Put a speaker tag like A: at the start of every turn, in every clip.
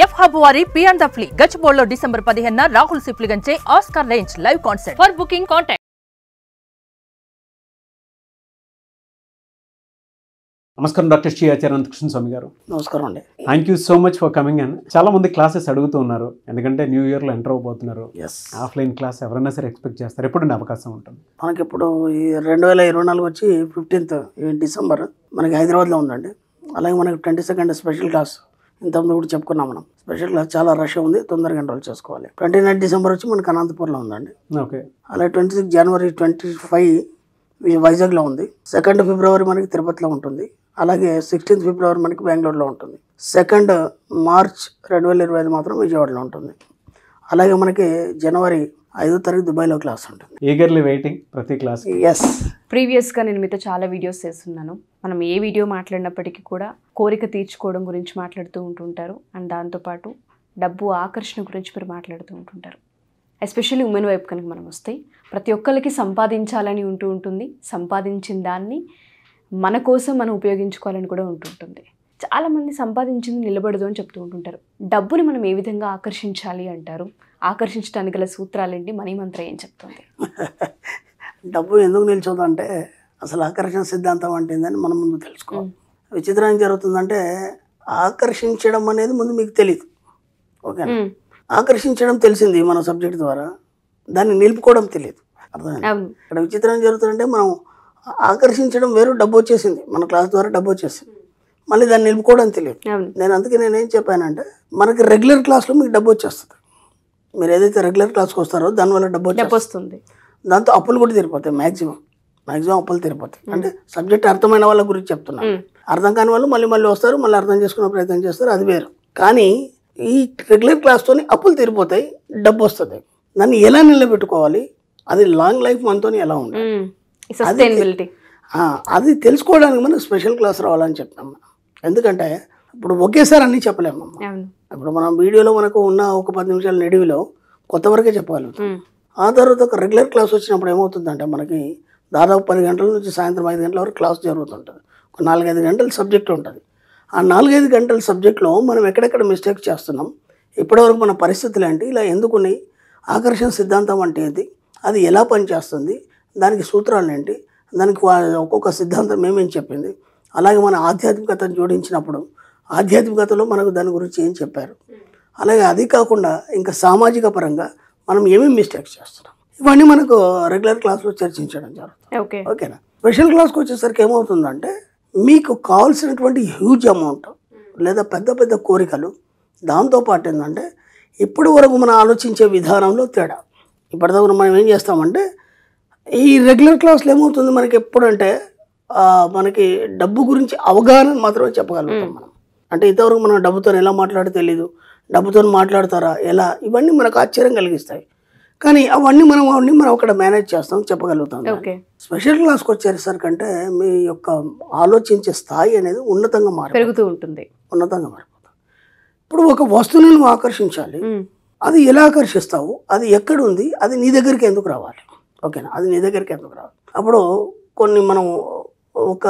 A: F hub వారి పియాన్ ద ఫ్లీ గచ్చిబౌలిలో డిసెంబర్ 15న రాహుల్ సిప్లిగంచే Oscar range live concert. For booking contact.
B: నమస్కారం డాక్టర్ శ్రీ ఆచార్య అనంతకృష్ణ స్వామి గారు.
C: నమస్కారం అండి.
B: Thank you so much for coming and చాలా మంది క్లాసెస్ అడుగుతూ ఉన్నారు, ఎందుకంటే న్యూ ఇయర్లో ఎంటర్ అవబోతున్నారు. ఆఫ్లైన్ క్లాస్ ఎవరైనా సరే ఎక్స్పెక్ట్ చేస్తారు, ఎప్పుడు అవకాశం ఉంటుంది
C: మనకి ఇప్పుడు ఈ 2024 వచ్చి 15th డిసెంబర్ మనకి హైదరాబాద్లో ఉందండి. అలాగే మనకి 22nd స్పెషల్ క్లాస్ ఇంతకుముందు కూడా చెప్పుకున్నాం మనం. స్పెషల్ క్లాస్ చాలా రష్ ఉంది, తొందరగా ఎన్రోల్ చేసుకోవాలి. 29 డిసెంబర్ వచ్చి మనకి అనంతపూర్లో ఉందండి.
B: ఓకే.
C: అలాగే 26 జనవరి 25 వైజాగ్లో ఉంది. 2nd ఫిబ్రవరి మనకి తిరుపతిలో ఉంటుంది. అలాగే 16th ఫిబ్రవరి మనకి బెంగళూరులో ఉంటుంది. 2nd మార్చ్ 2025 మాత్రం విజయవాడలో ఉంటుంది. అలాగే మనకి జనవరి 5వ తారీఖు దుబాయ్లో క్లాస్ ఉంటుంది.
B: ఈగర్లీ వెయిటింగ్ ప్రతి క్లాస్.
C: ఎస్,
D: ప్రీవియస్గా నేను మీతో చాలా వీడియోస్ చేస్తున్నాను. మనం ఏ వీడియో మాట్లాడినప్పటికీ కూడా కోరిక తీర్చుకోవడం గురించి మాట్లాడుతూ ఉంటుంటారు, అండ్ దాంతోపాటు డబ్బు ఆకర్షణ గురించి మీరు మాట్లాడుతూ ఉంటుంటారు. ఎస్పెషల్లీ ఉమెన్ వైపు కనుక మనం వస్తే ప్రతి ఒక్కరికి సంపాదించాలని ఉంటుంది. సంపాదించిన దాన్ని మన కోసం మనం ఉపయోగించుకోవాలని కూడా ఉంటుంటుంది. చాలామంది సంపాదించింది నిలబడదు అని చెప్తూ ఉంటుంటారు. డబ్బుని మనం ఏ విధంగా ఆకర్షించాలి అంటారు? ఆకర్షించడానికి గల సూత్రాలేంటి? మనీ మంత్రం ఏం చెప్తుంది?
C: డబ్బు ఎందుకు నిల్చోదంటే అసలు ఆకర్షణ సిద్ధాంతం అంటే ఏందని మనం ముందు తెలుసుకోవాలి. విచిత్రం ఏం జరుగుతుందంటే ఆకర్షించడం అనేది ముందు మీకు తెలియదు. ఓకేనా? ఆకర్షించడం తెలిసింది మన సబ్జెక్ట్ ద్వారా, దాన్ని నిలుపుకోవడం తెలియదు. అర్థమైంది? ఇక్కడ విచిత్రం ఏం జరుగుతుందంటే మనం ఆకర్షించడం వేరు, డబ్బు వచ్చేసింది మన క్లాస్ ద్వారా, డబ్బు వచ్చేసింది, మళ్ళీ దాన్ని నిలుపుకోవడం తెలియదు. అందుకే నేనేం చెప్పానంటే మనకి రెగ్యులర్ క్లాస్లో మీకు డబ్బు వచ్చేస్తుంది. మీరు ఏదైతే రెగ్యులర్ క్లాస్కి వస్తారో దానివల్ల డబ్బు వస్తుంది. దాంతో అప్పులు కూడా తీరిపోతాయి. మ్యాక్సిమం అప్పులు తీరిపోతాయి. అంటే సబ్జెక్ట్ అర్థమైన వాళ్ళ గురించి చెప్తున్నాను. అర్థం కాని వాళ్ళు మళ్ళీ వస్తారు, మళ్ళీ అర్థం చేసుకునే ప్రయత్నం చేస్తారు, అది వేరు. కానీ ఈ రెగ్యులర్ క్లాస్తోని అప్పులు తీరిపోతాయి, డబ్బు వస్తుంది. దాన్ని ఎలా నిలబెట్టుకోవాలి, అది లాంగ్ లైఫ్ మనతో ఎలా ఉండాలి, అది తెలుసుకోవడానికి మనం స్పెషల్ క్లాస్ రావాలని చెప్తాం. ఎందుకంటే ఇప్పుడు ఒకేసారి అన్నీ చెప్పలేము. ఇప్పుడు మనం వీడియోలో మనకు ఉన్న ఒక 10 నిమిషాల నిడివిలో కొత్త వరకే చెప్పగలుగుతాం. ఆ తర్వాత ఒక రెగ్యులర్ క్లాస్ వచ్చినప్పుడు ఏమవుతుందంటే మనకి దాదాపు 10 గంటల నుంచి సాయంత్రం 5 గంటల వరకు క్లాస్ జరుగుతుంటుంది. ఒక 4-5 గంటల సబ్జెక్ట్ ఉంటుంది. ఆ 4-5 గంటల సబ్జెక్ట్లో మనం ఎక్కడెక్కడ మిస్టేక్ చేస్తున్నాం, ఇప్పటివరకు మన పరిస్థితులు ఏంటి, ఇలా ఎందుకున్నాయి, ఆకర్షణ సిద్ధాంతం అంటే ఏంటి, అది ఎలా పనిచేస్తుంది, దానికి సూత్రాలు ఏంటి, దానికి ఒక్కొక్క సిద్ధాంతం ఏమేమి చెప్పింది, అలాగే మన ఆధ్యాత్మికతను జోడించినప్పుడు ఆధ్యాత్మికతలో మనకు దాని గురించి ఏం చెప్పారు, అలాగే అది కాకుండా ఇంకా సామాజిక పరంగా మనం ఏమేమి మిస్టేక్స్ చేస్తున్నాం, ఇవన్నీ మనకు రెగ్యులర్ క్లాస్లో చర్చించడం జరుగుతుంది. ఓకేనా? స్పెషల్ క్లాస్కి వచ్చేసరికి ఏమవుతుందంటే మీకు కావాల్సినటువంటి హ్యూజ్ అమౌంట్ లేదా పెద్ద పెద్ద కోరికలు, దాంతోపాటు ఏంటంటే ఇప్పటి వరకు మనం ఆలోచించే విధానంలో తేడా. ఇప్పటిదాకా మనం ఏం చేస్తామంటే ఈ రెగ్యులర్ క్లాస్లో ఏమవుతుంది మనకి ఎప్పుడంటే మనకి డబ్బు గురించి అవగాహన మాత్రమే చెప్పగలుగుతాం మనం. అంటే ఇంతవరకు మనం డబ్బుతో ఎలా మాట్లాడితే తెలీదు, డబ్బుతో మాట్లాడతారా ఎలా, ఇవన్నీ మనకు ఆశ్చర్యం కలిగిస్తాయి. కానీ అవన్నీ మనం అక్కడ మేనేజ్ చేస్తాం, చెప్పగలుగుతాం. స్పెషల్ క్లాస్కి వచ్చేసరికంటే మీ యొక్క ఆలోచించే స్థాయి అనేది ఉన్నతంగా పెరుగుతూ ఉంటుంది, ఉన్నతంగా మారిపోతుంది. ఇప్పుడు ఒక వస్తువుని నువ్వు ఆకర్షించాలి, అది ఎలా ఆకర్షిస్తావు, అది ఎక్కడుంది, అది నీ దగ్గరికి ఎందుకు రావాలి. ఓకేనా? అది నీ దగ్గరికి ఎందుకు రావాలి. అప్పుడు కొన్ని మనం ఒక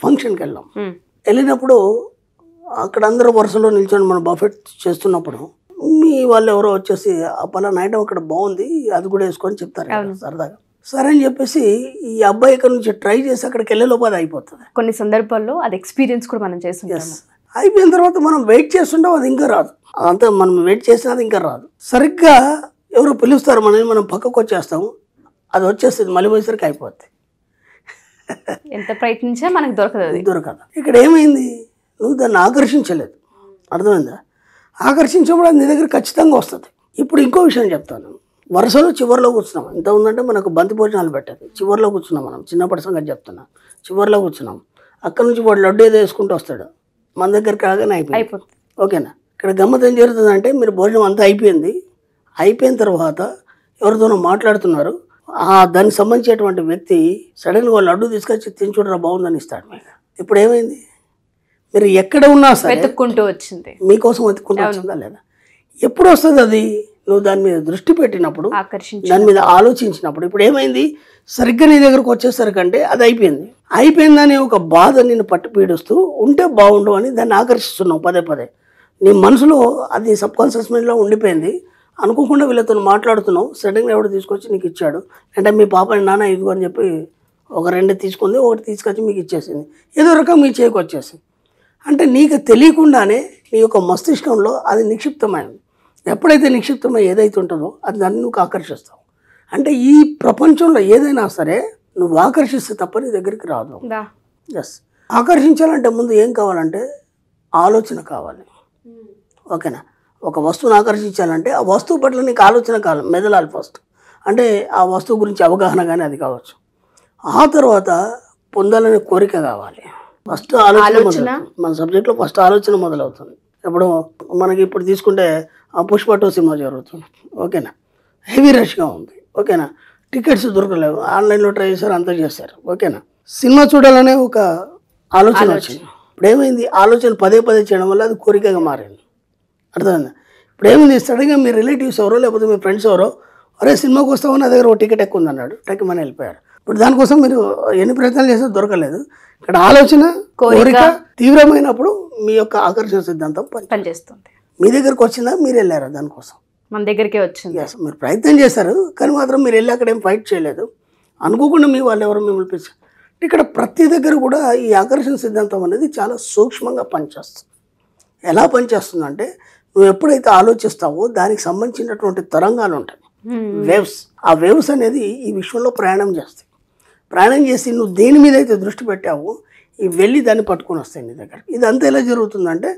C: ఫంక్షన్కి వెళ్ళినప్పుడు అక్కడ అందరూ వరుసలో నిల్చొని మనం బఫెట్ చేస్తున్నప్పుడు మీ వాళ్ళు ఎవరో వచ్చేసి పలానా ఐటమ్ అక్కడ బాగుంది, అది కూడా వేసుకొని చెప్తారు సరదాగా. సరే అని చెప్పేసి ఈ అబ్బాయి ఇక్కడ నుంచి ట్రై చేసి అక్కడికి వెళ్ళే లోపు అది అయిపోతుంది.
D: కొన్ని సందర్భాల్లో అది ఎక్స్పీరియన్స్ కూడా మనం చేస్తుంటాం.
C: అయిపోయిన తర్వాత మనం వెయిట్ చేస్తుంటాం, అది ఇంకా రాదు. అదంతా మనం వెయిట్ చేసినా అది ఇంకా రాదు. సరిగ్గా ఎవరో పిలుస్తారు మనల్ని, మనం పక్కకు వచ్చేస్తాము, అది వచ్చేస్తుంది, మళ్ళీ పోయేసరికి అయిపోద్ది.
D: ఎంత ప్రయత్నించినా మనకు దొరకదు.
C: ఇక్కడ ఏమైంది, నువ్వు దాన్ని ఆకర్షించలేదు. అర్థమైందా? ఆకర్షించినప్పుడు అది నీ దగ్గర ఖచ్చితంగా వస్తుంది. ఇప్పుడు ఇంకో విషయం చెప్తాను. వరుసలో చివరిలో కూర్చున్నాం. ఎంత ఉందంటే మనకు బంతి భోజనాలు పెట్టేది, చివరిలో కూర్చున్నాం. మనం చిన్నప్పటి సంగతి చెప్తున్నా, చివరిలో కూర్చున్నాం. అక్కడ నుంచి వాడు లడ్డు ఏదో వేసుకుంటూ వస్తాడు, మన దగ్గరికి రాగానే అయిపోతుంది. ఓకేనా? ఇక్కడ గమ్మత్ ఏం జరుగుతుందంటే మీరు భోజనం అంతా అయిపోయిన తర్వాత ఎవరితోనో మాట్లాడుతున్నారు, దానికి సంబంధించినటువంటి వ్యక్తి సడన్గా లడ్డు తీసుకొచ్చి తినచూడరా బాగుందని ఇస్తాడు మీకు. ఇప్పుడు ఏమైంది, మీరు ఎక్కడ ఉన్నా సరే
D: వెతుక్కుంటూ వచ్చింది,
C: మీకోసం వెతుక్కుంటూ వచ్చిందా లేదా? ఎప్పుడు వస్తుంది అది, నువ్వు దాని మీద దృష్టి పెట్టినప్పుడు, దాని మీద ఆలోచించినప్పుడు. ఇప్పుడు ఏమైంది, సరిగ్గా నీ దగ్గరకు వచ్చేసరికంటే అది అయిపోయిందని ఒక బాధ నిన్ను పట్టు పీడుస్తూ ఉంటే బాగుండు అని దాన్ని ఆకర్షిస్తున్నావు పదే. నీ మనసులో అది సబ్కాన్షియస్ మైండ్లో ఉండిపోయింది. అనుకోకుండా వీళ్ళతో మాట్లాడుతున్నావు, సడన్గా ఎవడు తీసుకొచ్చి నీకు ఇచ్చాడు. అంటే మీ పాపని నాన్న ఇదిగో అని చెప్పి ఒక 2 తీసుకుంది, ఒకటి తీసుకొచ్చి మీకు ఇచ్చేసింది. ఏదో రకం మీ చేతికి వచ్చేసింది. అంటే నీకు తెలియకుండానే నీ యొక్క మస్తిష్కంలో అది నిక్షిప్తమైంది. ఎప్పుడైతే నిక్షిప్తమై ఏదైతే ఉంటుందో అది దాన్ని నువ్వు ఆకర్షిస్తావు. అంటే ఈ ప్రపంచంలో ఏదైనా సరే నువ్వు ఆకర్షిస్తే తప్ప నీ దగ్గరికి రాదు. ఎస్, ఆకర్షించాలంటే ముందు ఏం కావాలంటే ఆలోచన కావాలి. ఓకేనా? ఒక వస్తువుని ఆకర్షించాలంటే ఆ వస్తువు పట్ల నీకు ఆలోచన కావాలి, మెదలాలి ఫస్ట్. అంటే ఆ వస్తువు గురించి అవగాహన కానీ అది కావచ్చు. ఆ తర్వాత పొందాలనే కోరిక కావాలి. ఫస్ట్ ఆలోచన మన సబ్జెక్ట్లో ఫస్ట్ ఆలోచన మొదలవుతుంది. ఇప్పుడు మనకి ఇప్పుడు తీసుకుంటే పుష్ప 2 సినిమా జరుగుతుంది. ఓకేనా? హెవీ రష్గా ఉంది. ఓకేనా? టికెట్స్ దొరకలేవు, ఆన్లైన్లో ట్రై చేశారు, అంతా చేశారు. ఓకేనా? సినిమా చూడాలనే ఒక ఆలోచన వచ్చింది. ఇప్పుడు ఏమైంది? ఆలోచన పదే చేయడం వల్ల అది కోరికగా మారింది. అర్థమైందా? ఇప్పుడు ఏమైంది? సడన్గా మీ రిలేటివ్స్ ఎవరో లేకపోతే మీ ఫ్రెండ్స్ ఎవరో అరే సినిమాకి వస్తావో నా దగ్గర ఒక టికెట్ ఎక్కువ ఉంది అన్నాడు, టక్కుమని వెళ్ళిపోయారు. ఇప్పుడు దానికోసం మీరు ఎన్ని ప్రయత్నాలు చేసినా దొరకలేదు. ఇక్కడ ఆలోచన కోరిక తీవ్రమైనప్పుడు మీ యొక్క ఆకర్షణ సిద్ధాంతం పనిచేస్తుంది. మీ దగ్గరకు వచ్చిందా, మీరు వెళ్ళారా దానికోసం?
D: మన దగ్గరికే వచ్చింది.
C: ఎస్, మీరు ప్రయత్నం చేశారు కానీ మాత్రం మీరు వెళ్ళి అక్కడ ఏం ఫైట్ చేయలేదు. అనుకోకుండా మీ వాళ్ళు ఎవరో మిమ్మల్ని పిలిచారు. ఇక్కడ ప్రతి దగ్గర కూడా ఈ ఆకర్షణ సిద్ధాంతం అనేది చాలా సూక్ష్మంగా పనిచేస్తుంది. ఎలా పనిచేస్తుందంటే నువ్వు ఎప్పుడైతే ఆలోచిస్తావో దానికి సంబంధించినటువంటి తరంగాలు ఉంటాయి, వేవ్స్. ఆ వేవ్స్ అనేది ఈ విశ్వంలో ప్రయాణం చేస్తాయి. ప్రయాణం చేసి నువ్వు దేని మీద అయితే దృష్టి పెట్టావో ఈ వెళ్ళి దాన్ని పట్టుకొని వస్తాయి నీ దగ్గర. ఇదంతా ఎలా జరుగుతుందంటే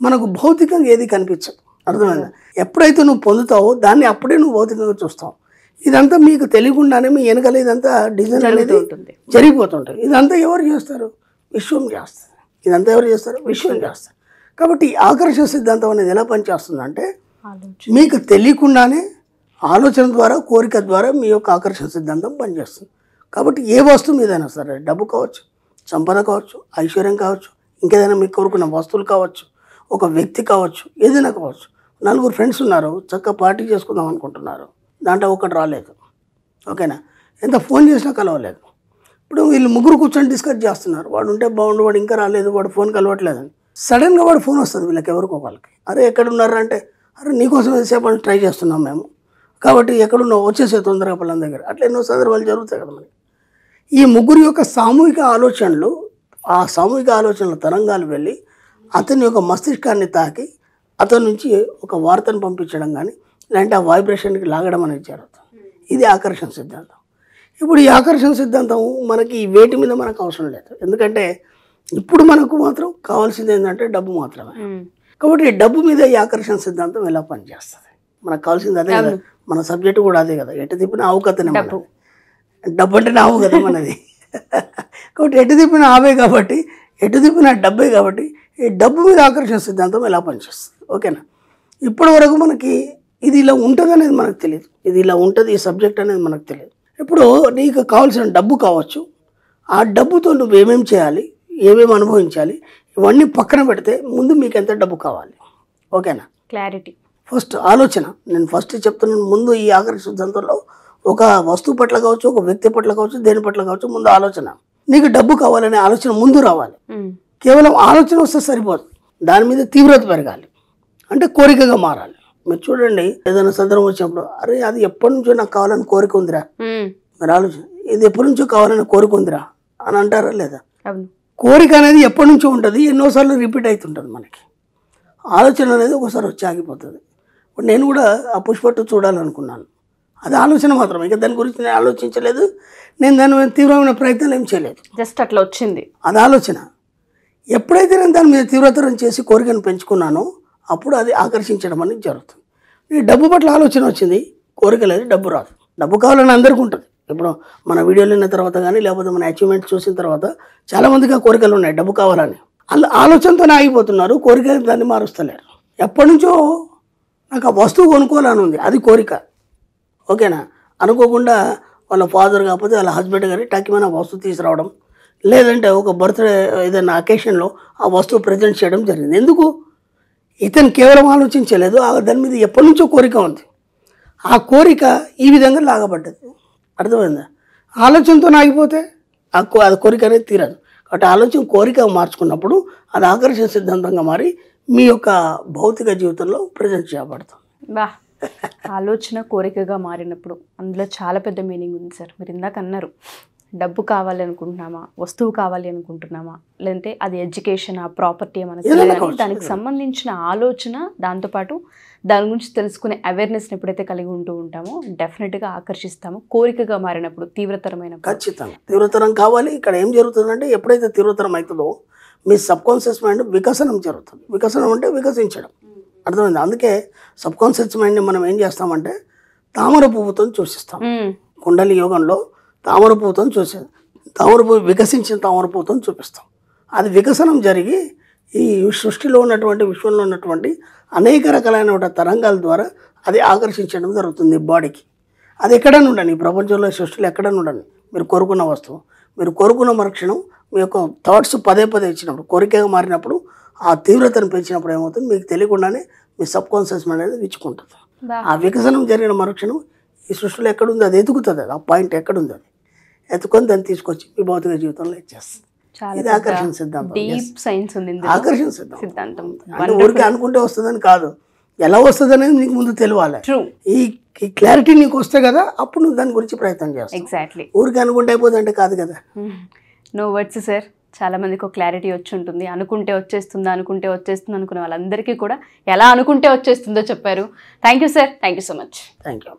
C: మనకు భౌతికంగా ఏది కనిపించదు. అర్థమైందా? ఎప్పుడైతే నువ్వు పొందుతావో దాన్ని అప్పుడే నువ్వు భౌతికంగా చూస్తావు. ఇదంతా మీకు తెలియకుండానే మీ వెనకాల ఇదంతా డిజైన్ అనేది జరిగిపోతుంటుంది. ఇదంతా ఎవరు చేస్తారు? విశ్వం చేస్తారు. ఇదంతా ఎవరు చేస్తారు? విశ్వం చేస్తారు. కాబట్టి ఈ ఆకర్షణ సిద్ధాంతం అనేది ఎలా పనిచేస్తుందంటే మీకు తెలియకుండానే ఆలోచన ద్వారా, కోరిక ద్వారా మీ యొక్క ఆకర్షణ సిద్ధాంతం పనిచేస్తుంది. కాబట్టి ఏ వస్తువు మీదైనా సరే, డబ్బు కావచ్చు, సంపద కావచ్చు, ఐశ్వర్యం కావచ్చు, ఇంకేదైనా మీకు కోరుకున్న వస్తువులు కావచ్చు, ఒక వ్యక్తి కావచ్చు, ఏదైనా కావచ్చు. 4 ఫ్రెండ్స్ ఉన్నారు, చక్కగా పార్టీ చేసుకుందాం అనుకుంటున్నారు, దాంట్లో ఒకటి రాలేదు. ఓకేనా? ఎంత ఫోన్ చేసినా కలవలేదు. ఇప్పుడు వీళ్ళు 3 కూర్చొని డిస్కస్ చేస్తున్నారు, వాడు ఉంటే బాగుండు, వాడు ఇంకా రాలేదు, వాడు ఫోన్ కలవట్లేదని. సడన్గా వాడు ఫోన్ వస్తుంది వీళ్ళకి, ఎవరికో వాళ్ళకి. అరే ఎక్కడున్నారు అంటే, అరే నీకోసం ఎంతసేపు అని ట్రై చేస్తున్నాం మేము, కాబట్టి ఎక్కడున్నావు వచ్చేసే తొందరగా పళ్ళ దగ్గర. అట్లా ఎన్నో సందర్భాలు జరుగుతాయి కదా మనకి. ఈ 3 యొక్క సామూహిక ఆలోచనలు, ఆ సామూహిక ఆలోచనల తరంగాలు వెళ్ళి అతని యొక్క మస్తిష్కాన్ని తాకి అతని నుంచి ఒక వార్తను పంపించడం కానీ లేదంటే ఆ వైబ్రేషన్కి లాగడం అనేది జరుగుతుంది. ఇది ఆకర్షణ సిద్ధాంతం. ఇప్పుడు ఈ ఆకర్షణ సిద్ధాంతం మనకి వేటి మీద మనకు అవసరం లేదు. ఎందుకంటే ఇప్పుడు మనకు మాత్రం కావాల్సింది ఏంటంటే డబ్బు మాత్రమే. కాబట్టి డబ్బు మీద ఈ ఆకర్షణ సిద్ధాంతం ఎలా పనిచేస్తుంది? మనకు కావాల్సింది అదే కదా, మన సబ్జెక్టు కూడా అదే కదా. ఎటు తిప్పిన ఆవు కథనే, డబ్బు అంటే ఆవు కదా మనది. కాబట్టి ఎటు తిప్పిన ఆవే కాబట్టి, ఎటు తిప్పిన డబ్బే కాబట్టి ఈ డబ్బు మీద ఆకర్షణ సిద్ధాంతం ఎలా పనిచేస్తుంది? ఓకేనా? ఇప్పటి వరకు మనకి ఇది ఇలా ఉంటుంది అనేది మనకు తెలియదు, ఇది ఇలా ఉంటుంది ఈ సబ్జెక్ట్ అనేది మనకు తెలియదు. ఇప్పుడు నీకు కావాల్సిన డబ్బు కావచ్చు, ఆ డబ్బుతో నువ్వు ఏమేమి చేయాలి, ఏమేమి అనుభవించాలి, ఇవన్నీ పక్కన పెడితే ముందు మీకు ఎంత డబ్బు కావాలి. ఓకేనా?
D: క్లారిటీ
C: ఫస్ట్ ఆలోచన. నేను ఫస్ట్ చెప్తున్నాను, ముందు ఈ ఆకర్షణ సిద్ధాంతంలో ఒక వస్తువు పట్ల కావచ్చు, ఒక వ్యక్తి పట్ల కావచ్చు, దేని పట్ల కావచ్చు, ముందు ఆలోచన. నీకు డబ్బు కావాలనే ఆలోచన ముందు రావాలి. కేవలం ఆలోచన వస్తే సరిపోదు, దాని మీద తీవ్రత పెరగాలి, అంటే కోరికగా మారాలి. మీరు చూడండి, ఏదైనా సందర్భం వచ్చినప్పుడు అరే అది ఎప్పటి నుంచో నాకు కావాలని కోరిక ఉందిరా, మరి ఆలోచన ఇది ఎప్పటి నుంచో కావాలని కోరిక ఉందిరా అని అంటారా లేదా? కోరిక అనేది ఎప్పటి నుంచో ఉంటుంది, ఎన్నోసార్లు రిపీట్ అవుతుంటుంది మనకి. ఆలోచన అనేది ఒకసారి వచ్చి ఆగిపోతుంది. ఇప్పుడు నేను కూడా ఆ పుష్ప 2 చూడాలనుకున్నాను, అది ఆలోచన మాత్రమే, ఇంకా దాని గురించి నేను ఆలోచించలేదు, నేను దాని మీద తీవ్రమైన ప్రయత్నాలు ఏం చేయలేదు,
D: జస్ట్ అట్లా వచ్చింది.
C: అది ఆలోచన. ఎప్పుడైతే నేను దాని మీద తీవ్రతరం చేసి కోరికను పెంచుకున్నానో అప్పుడు అది ఆకర్షించడం అనేది జరుగుతుంది. ఈ డబ్బు పట్ల ఆలోచన వచ్చింది, కోరిక లేదు, డబ్బు రాదు. డబ్బు కావాలని అందరికీ ఉంటుంది. ఇప్పుడు మన వీడియోలు విన్న తర్వాత కానీ లేకపోతే మన అచీవ్మెంట్ చూసిన తర్వాత చాలామందికి ఆ కోరికలు ఉన్నాయి, డబ్బు కావాలని. అలా ఆలోచనతోనే ఆగిపోతున్నారు, కోరిక దాన్ని మారుస్తలేరు. ఎప్పటి నుంచో నాకు ఆ వస్తువు కొనుక్కోవాలని ఉంది, అది కోరిక. ఓకేనా? అనుకోకుండా వాళ్ళ ఫాదర్ కాకపోతే వాళ్ళ హస్బెండ్ కానీ టక్కిమైన వస్తువు తీసుకురావడం, లేదంటే ఒక బర్త్డే ఏదైనా అకేషన్లో ఆ వస్తువు ప్రజెంట్ చేయడం జరిగింది. ఎందుకు? ఇతను కేవలం ఆలోచించలేదు, దాని మీద ఎప్పటి నుంచో కోరిక ఉంది. ఆ కోరిక ఈ విధంగా లాగబడ్డది. అర్థమైందా? ఆలోచనతో ఆగిపోతే అది కోరిక అనేది తీరదు. కాబట్టి ఆలోచన కోరిక మార్చుకున్నప్పుడు అది ఆకర్షణ సిద్ధాంతంగా మారి మీ యొక్క భౌతిక జీవితంలో ప్రజెంట్ చేయబడుతుంది.
D: బా ఆలోచన కోరికగా మారినప్పుడు అందులో చాలా పెద్ద మీనింగ్ ఉంది సార్. మీరు ఇందాక అన్నారు డబ్బు కావాలి అనుకుంటున్నామా, వస్తువు కావాలి అనుకుంటున్నామా, లేదంటే అది ఎడ్యుకేషన్, ఆ ప్రాపర్టీ మనకి దానికి సంబంధించిన ఆలోచన, దాంతోపాటు దాని గురించి తెలుసుకునే అవేర్నెస్ని ఎప్పుడైతే కలిగి ఉంటూ ఉంటామో డెఫినెట్గా ఆకర్షిస్తాము. కోరికగా మారినప్పుడు తీవ్రతరమైన
C: ఖచ్చితంగా తీవ్రతరం కావాలి. ఇక్కడ ఏం జరుగుతుందంటే ఎప్పుడైతే తీవ్రతరం అవుతుందో మీ సబ్ కాన్షియస్ మైండ్ వికసనం జరుగుతుంది. వికసనం అంటే వికసించడం, అర్థమైంది. అందుకే సబ్ కాన్షియస్ మైండ్ని మనం ఏం చేస్తామంటే తామర పువ్వుతో చూసిస్తాం. కుండలి యోగంలో తామర పువ్వుతో చూసేది, తామర పువ్వు వికసించిన తామర పువ్వుతో చూపిస్తాం. అది వికసనం జరిగి ఈ సృష్టిలో ఉన్నటువంటి విశ్వంలో ఉన్నటువంటి అనేక రకాలైన తరంగాల ద్వారా అది ఆకర్షించడం జరుగుతుంది బాడీకి. అది ఎక్కడైనా ఉండని, ఈ ప్రపంచంలో సృష్టిలో ఎక్కడైనా ఉండని, మీరు కోరుకున్న వస్తువు, మీరు కోరుకున్న మరుక్షణం మీ యొక్క థాట్స్ పదే పదే ఇచ్చినప్పుడు, కోరికగా మారినప్పుడు, ఆ తీవ్రతను పెంచినప్పుడు ఏమవుతుంది మీకు తెలియకుండానే మీ సబ్ కాన్షియస్ మైండ్ అనేది విచ్చుకుంటుంది. ఆ వికసనం జరిగిన మరుక్షణం ఈ సృష్టిలో ఎక్కడుంది అది ఎదుగుతుంది. అది ఆ పాయింట్ ఎక్కడుంది అది ఎత్తుకొని దాన్ని తీసుకొచ్చి మీ భౌతిక జీవితంలో ఇచ్చేస్తుంది. ఇది ఆకర్షణ సిద్ధాంతం. ఆకర్షణ సిద్ధాంతం అంటే ఊరికి అనుకుంటే వస్తుందని కాదు, ఎలా వస్తుంది అనేది నీకు ముందు తెలియాలి. ఈ క్లారిటీ నీకు వస్తే కదా అప్పుడు నువ్వు దాని గురించి ప్రయత్నం చేస్తావు.
D: ఎగ్జాక్ట్లీ.
C: ఊరికి అనుకుంటే అయిపోతుందంటే కాదు కదా.
D: No words sir. చాలా మందికి ఒక క్లారిటీ వచ్చి ఉంటుంది. అనుకుంటే వచ్చేస్తుంది అనుకునే వాళ్ళందరికీ కూడా ఎలా అనుకుంటే వచ్చేస్తుందో చెప్పారు. Thank you sir. Thank you so much.
C: Thank you.